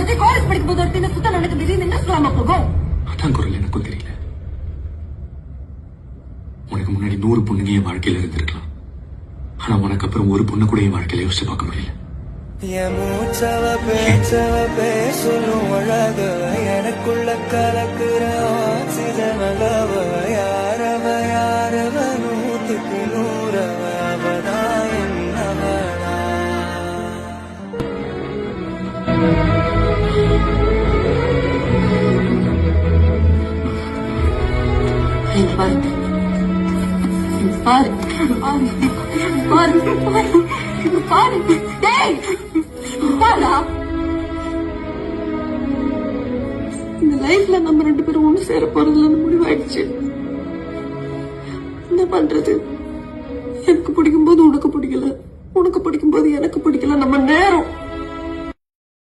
ஒருத்தி காலேஜ் படிக்கும் போது ஒருத்தி சுத்தம் எனக்கு திடீர்னு என்ன சொல்லாம போகும். அதான் குரல் எனக்கும் தெரியல. உனக்கு முன்னாடி 100 பொண்ணுங்க என் வாழ்க்கையில இருந்திருக்கலாம். ஆனா உனக்கு அப்புறம் ஒரு பொண்ணு கூட என் வாழ்க்கையில யோசிச்சு பார்க்க முடியல. பேசணும் அழக எனக்குள்ள கலக்குற ஆக்சிஜன் அளவ யாரவ யாரவ 100க்கு 100 அவதான் என்னவனா. பாரு பாரு பாரு பாரு டேய் பாரா. இந்த லைஃப்ல நம்ம 2 பேரும் ஒண்ணு சேர போறதுல முடிவாயிடுச்சு. என்ன பண்றது? எனக்கு பிடிக்கும் போது உனக்கு பிடிக்கல, உனக்கு பிடிக்கும் போது எனக்கு பிடிக்கல. நம்ம நேரம்